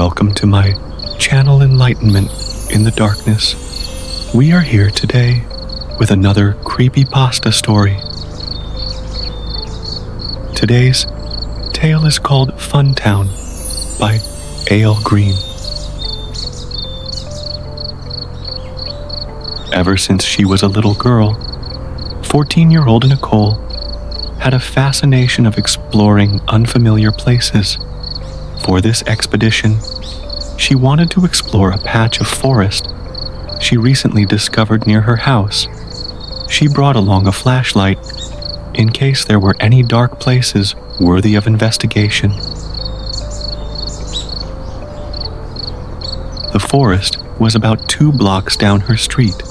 Welcome to my channel Enlightenment in the Darkness. We are here today with another Creepypasta story. Today's tale is called Funtown by A.L.Green. Ever since she was a little girl, 14-year-old Nicole had a fascination of exploring unfamiliar places. For this expedition, she wanted to explore a patch of forest she recently discovered near her house. She brought along a flashlight in case there were any dark places worthy of investigation. The forest was about 2 blocks down her street.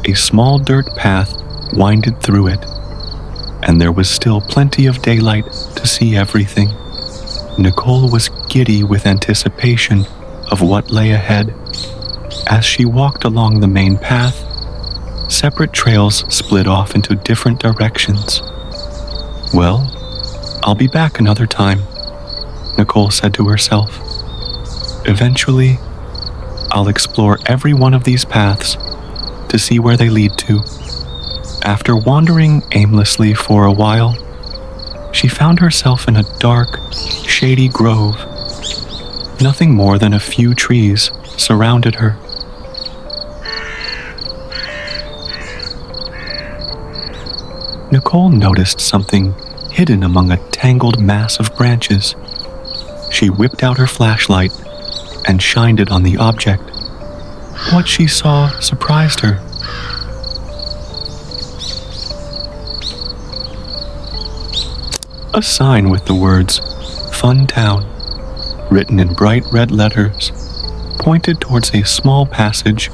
A small dirt path winded through it, and there was still plenty of daylight to see everything. Nicole was giddy with anticipation of what lay ahead. As she walked along the main path, separate trails split off into different directions. "Well, I'll be back another time," Nicole said to herself. "Eventually, I'll explore every one of these paths to see where they lead to." After wandering aimlessly for a while, she found herself in a dark, shady grove. Nothing more than a few trees surrounded her. Nicole noticed something hidden among a tangled mass of branches. She whipped out her flashlight and shined it on the object. What she saw surprised her. A sign with the words "Funtown" written in bright red letters pointed towards a small passage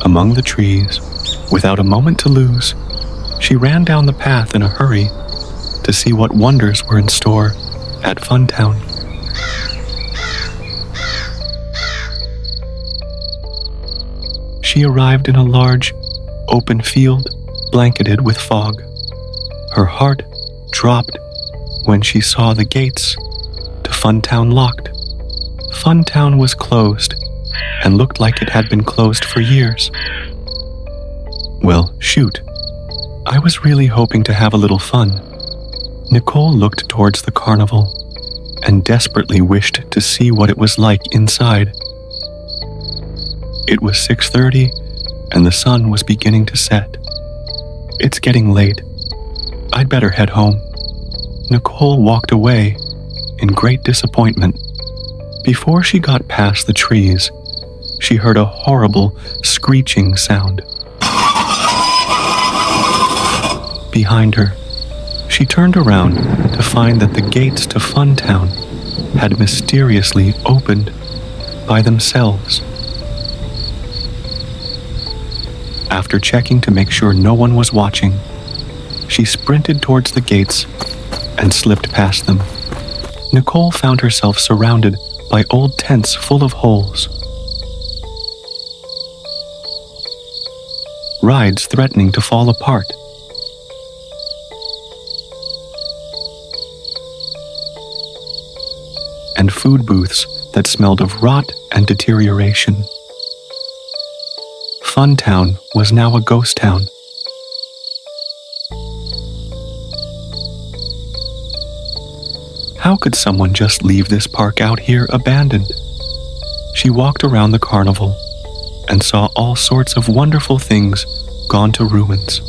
among the trees. Without a moment to lose, she ran down the path in a hurry to see what wonders were in store at Funtown. She arrived in a large, open field blanketed with fog. Her heart dropped when she saw the gates to Funtown locked. Funtown was closed and looked like it had been closed for years. Well, shoot. I was really hoping to have a little fun. Nicole looked towards the carnival and desperately wished to see what it was like inside. It was 6:30 and the sun was beginning to set. It's getting late. I'd better head home. Nicole walked away in great disappointment. Before she got past the trees, she heard a horrible screeching sound. Behind her, she turned around to find that the gates to Funtown had mysteriously opened by themselves. After checking to make sure no one was watching, she sprinted towards the gates and slipped past them. Nicole found herself surrounded by old tents full of holes. Rides threatening to fall apart. And food booths that smelled of rot and deterioration. Funtown was now a ghost town. How could someone just leave this park out here abandoned? She walked around the carnival and saw all sorts of wonderful things gone to ruins.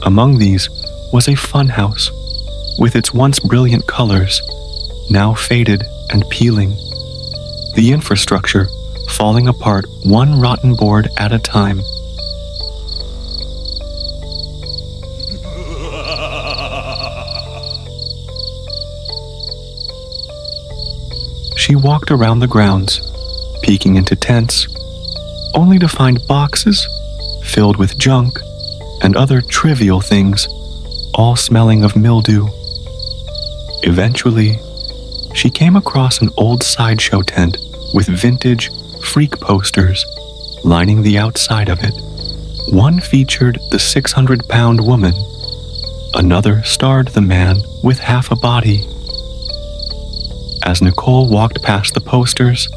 Among these was a fun house with its once brilliant colors, now faded and peeling. The infrastructure falling apart one rotten board at a time. She walked around the grounds, peeking into tents, only to find boxes filled with junk and other trivial things, all smelling of mildew. Eventually, she came across an old sideshow tent with vintage freak posters lining the outside of it. One featured the 600-pound woman. Another starred the man with half a body. As Nicole walked past the posters,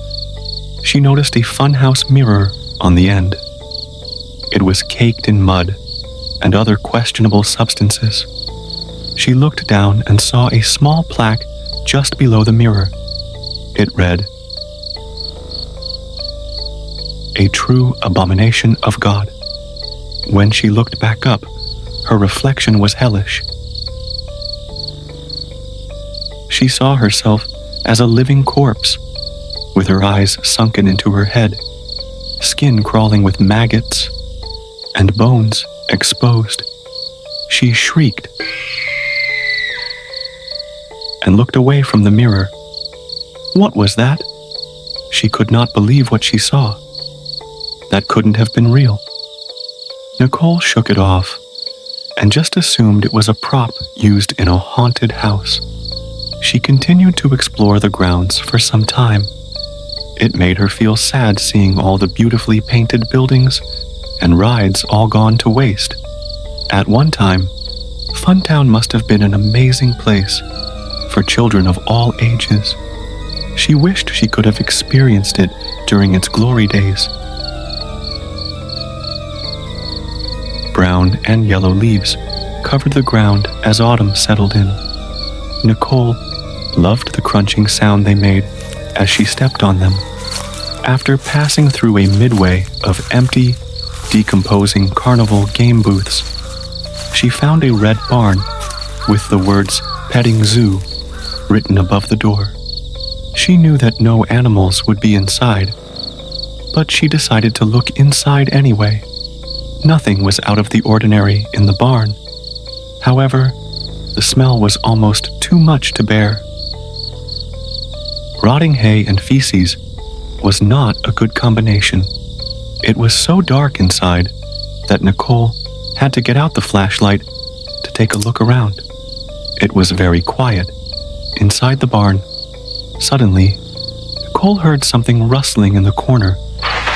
she noticed a funhouse mirror on the end. It was caked in mud and other questionable substances. She looked down and saw a small plaque just below the mirror. It read, "A true abomination of God." When she looked back up, her reflection was hellish. She saw herself as a living corpse, with her eyes sunken into her head, skin crawling with maggots, and bones exposed. She shrieked and looked away from the mirror. What was that? She could not believe what she saw. That couldn't have been real. Nicole shook it off and just assumed it was a prop used in a haunted house. She continued to explore the grounds for some time. It made her feel sad seeing all the beautifully painted buildings and rides all gone to waste. At one time, Funtown must have been an amazing place for children of all ages. She wished she could have experienced it during its glory days. Brown and yellow leaves covered the ground as autumn settled in. Nicole loved the crunching sound they made as she stepped on them. After passing through a midway of empty, decomposing carnival game booths, she found a red barn with the words "Petting Zoo" written above the door. She knew that no animals would be inside, but she decided to look inside anyway. Nothing was out of the ordinary in the barn. However, the smell was almost too much to bear. Rotting hay and feces was not a good combination. It was so dark inside that Nicole had to get out the flashlight to take a look around. It was very quiet inside the barn. Suddenly, Nicole heard something rustling in the corner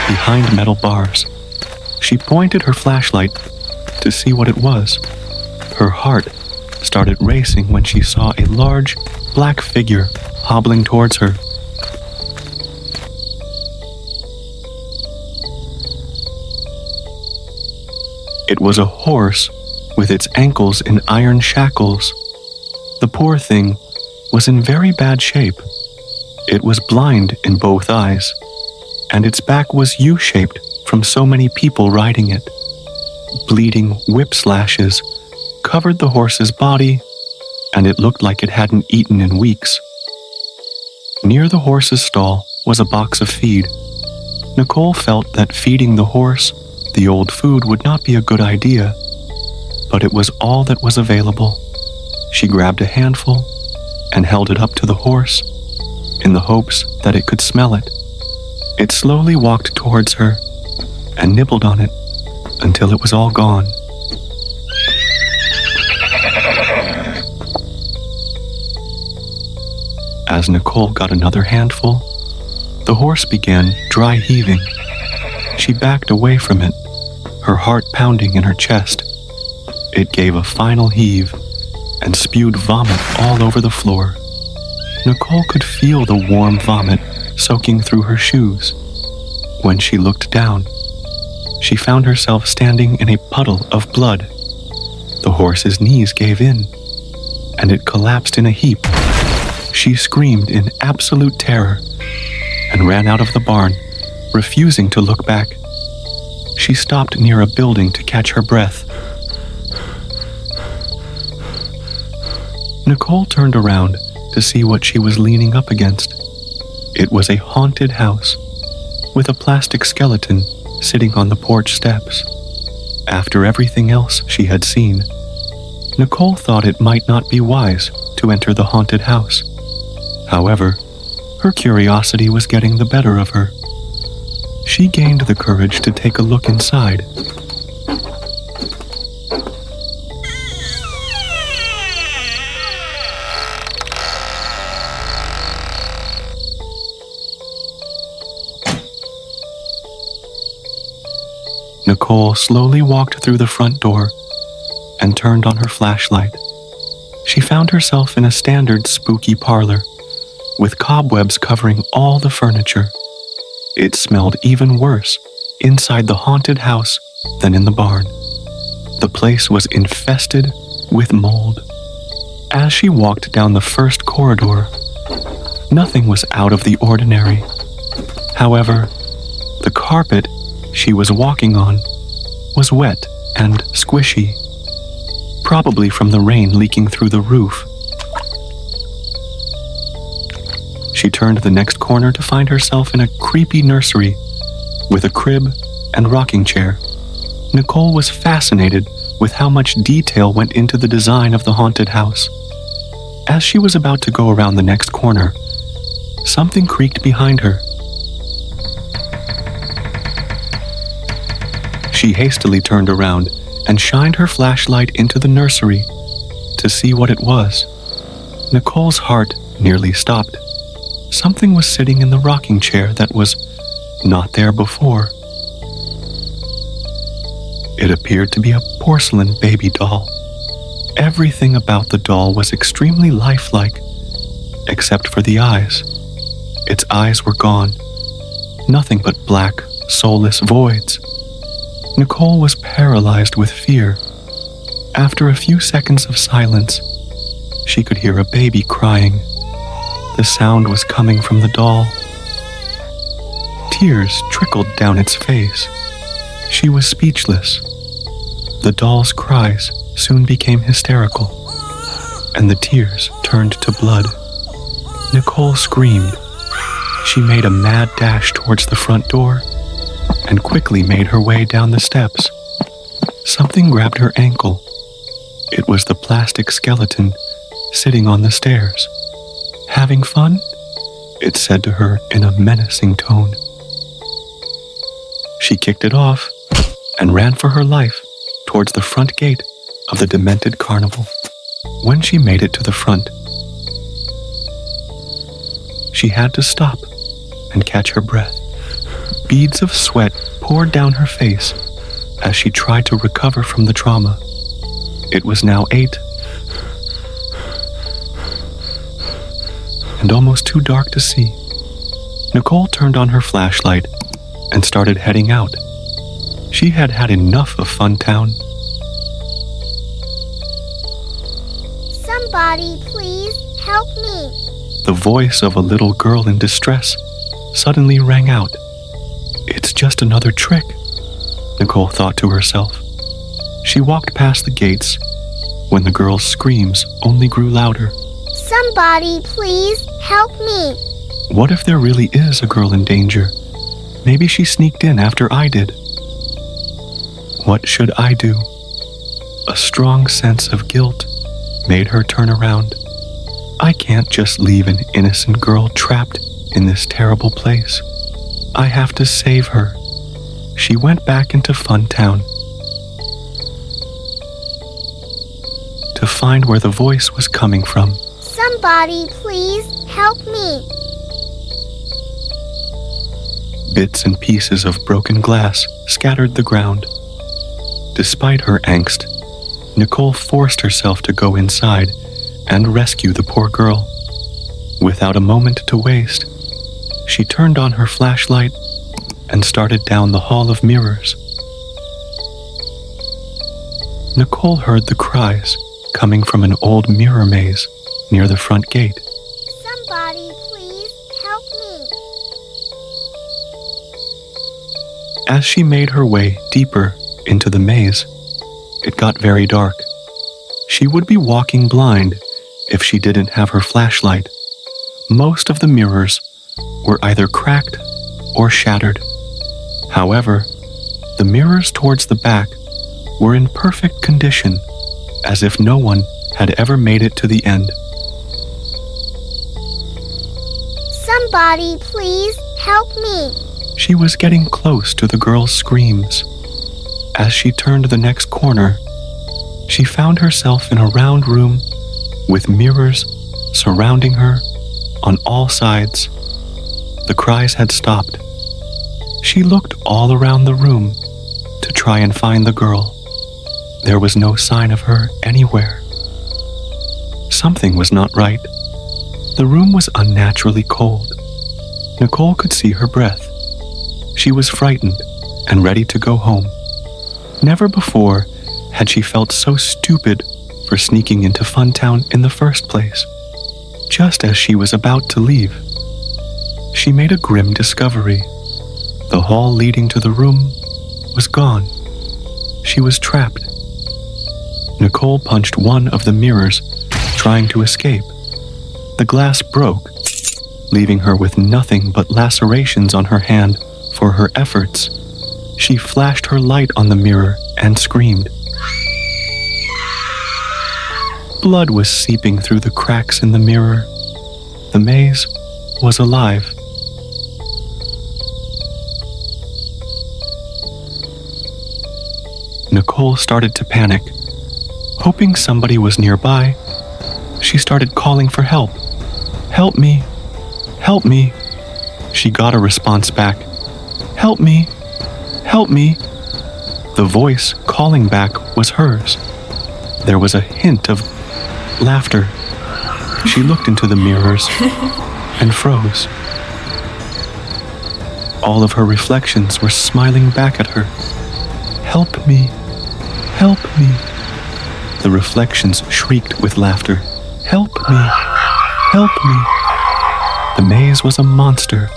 behind metal bars. She pointed her flashlight to see what it was. Her heart started racing when she saw a large, black figure hobbling towards her. It was a horse with its ankles in iron shackles. The poor thing was in very bad shape. It was blind in both eyes, and its back was U-shaped from so many people riding it. Bleeding whip slashes covered the horse's body, and it looked like it hadn't eaten in weeks. Near the horse's stall was a box of feed. Nicole felt that feeding the horse the old food would not be a good idea, but it was all that was available. She grabbed a handful and held it up to the horse in the hopes that it could smell it. It slowly walked towards her and nibbled on it until it was all gone. As Nicole got another handful, the horse began dry heaving. She backed away from it, her heart pounding in her chest. It gave a final heave and spewed vomit all over the floor. Nicole could feel the warm vomit soaking through her shoes. When she looked down, she found herself standing in a puddle of blood. The horse's knees gave in, and it collapsed in a heap. She screamed in absolute terror and ran out of the barn, refusing to look back. She stopped near a building to catch her breath. Nicole turned around to see what she was leaning up against. It was a haunted house with a plastic skeleton sitting on the porch steps. After everything else she had seen, Nicole thought it might not be wise to enter the haunted house. However, her curiosity was getting the better of her. She gained the courage to take a look inside. Nicole slowly walked through the front door and turned on her flashlight. She found herself in a standard spooky parlor with cobwebs covering all the furniture. It smelled even worse inside the haunted house than in the barn. The place was infested with mold. As she walked down the first corridor, nothing was out of the ordinary. However, the carpet she was walking on was wet and squishy, probably from the rain leaking through the roof. She turned the next corner to find herself in a creepy nursery with a crib and rocking chair. Nicole was fascinated with how much detail went into the design of the haunted house. As she was about to go around the next corner, something creaked behind her. She hastily turned around and shined her flashlight into the nursery to see what it was. Nicole's heart nearly stopped. Something was sitting in the rocking chair that was not there before. It appeared to be a porcelain baby doll. Everything about the doll was extremely lifelike, except for the eyes. Its eyes were gone, nothing but black, soulless voids. Nicole was paralyzed with fear. After a few seconds of silence, she could hear a baby crying. The sound was coming from the doll. Tears trickled down its face. She was speechless. The doll's cries soon became hysterical, and the tears turned to blood. Nicole screamed. She made a mad dash towards the front door and quickly made her way down the steps. Something grabbed her ankle. It was the plastic skeleton sitting on the stairs. "Having fun?" it said to her in a menacing tone. She kicked it off and ran for her life towards the front gate of the demented carnival. When she made it to the front, she had to stop and catch her breath. Beads of sweat poured down her face as she tried to recover from the trauma. It was now 8, and almost too dark to see. Nicole turned on her flashlight and started heading out. She had had enough of Funtown. "Somebody, please help me." The voice of a little girl in distress suddenly rang out. "It's just another trick," Nicole thought to herself. She walked past the gates when the girl's screams only grew louder. "Somebody, please help me." What if there really is a girl in danger? Maybe she sneaked in after I did. What should I do? A strong sense of guilt made her turn around. I can't just leave an innocent girl trapped in this terrible place. I have to save her. She went back into Funtown to find where the voice was coming from. "Somebody, please help me." Bits and pieces of broken glass scattered the ground. Despite her angst, Nicole forced herself to go inside and rescue the poor girl. Without a moment to waste, she turned on her flashlight and started down the hall of mirrors. Nicole heard the cries coming from an old mirror maze near the front gate. "Somebody, please help me." As she made her way deeper into the maze, it got very dark. She would be walking blind if she didn't have her flashlight. Most of the mirrors were either cracked or shattered. However, the mirrors towards the back were in perfect condition, as if no one had ever made it to the end. "Somebody, please help me." She was getting close to the girl's screams. As she turned the next corner, she found herself in a round room with mirrors surrounding her on all sides. The cries had stopped. She looked all around the room to try and find the girl. There was no sign of her anywhere. Something was not right. The room was unnaturally cold. Nicole could see her breath. She was frightened and ready to go home. Never before had she felt so stupid for sneaking into Funtown in the first place. Just as she was about to leave, she made a grim discovery. The hall leading to the room was gone. She was trapped. Nicole punched one of the mirrors, trying to escape. The glass broke, leaving her with nothing but lacerations on her hand for her efforts. She flashed her light on the mirror and screamed. Blood was seeping through the cracks in the mirror. The maze was alive. Nicole started to panic. Hoping somebody was nearby, she started calling for help. "Help me! Help me!" She got a response back. "Help me! Help me!" The voice calling back was hers. There was a hint of laughter. She looked into the mirrors and froze. All of her reflections were smiling back at her. "Help me! Help me!" The reflections shrieked with laughter. "Help me! Help me!" The maze was a monster,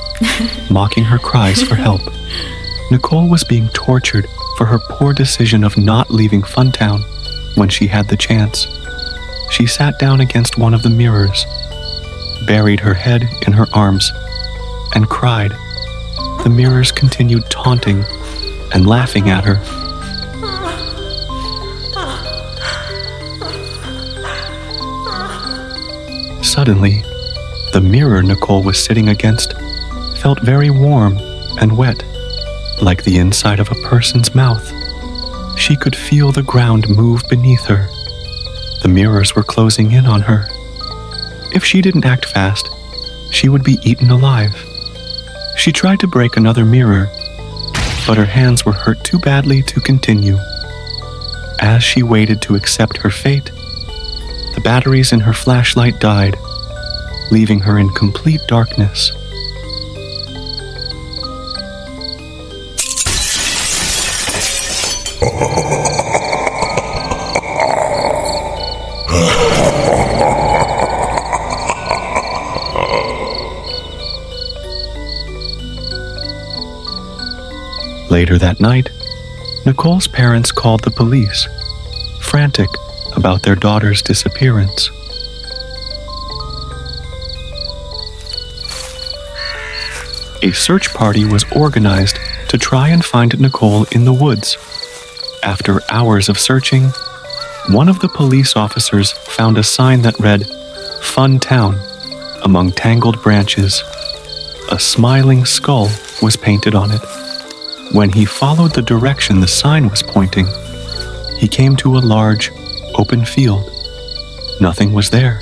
mocking her cries for help. Nicole was being tortured for her poor decision of not leaving Funtown when she had the chance. She sat down against one of the mirrors, buried her head in her arms, and cried. The mirrors continued taunting and laughing at her. Suddenly, the mirror Nicole was sitting against felt very warm and wet, like the inside of a person's mouth. She could feel the ground move beneath her. The mirrors were closing in on her. If she didn't act fast, she would be eaten alive. She tried to break another mirror, but her hands were hurt too badly to continue. As she waited to accept her fate, the batteries in her flashlight died, leaving her in complete darkness. Later that night, Nicole's parents called the police, frantic about their daughter's disappearance. A search party was organized to try and find Nicole in the woods. After hours of searching, one of the police officers found a sign that read, "Fun Town," among tangled branches. A smiling skull was painted on it. When he followed the direction the sign was pointing, he came to a large, open field. Nothing was there.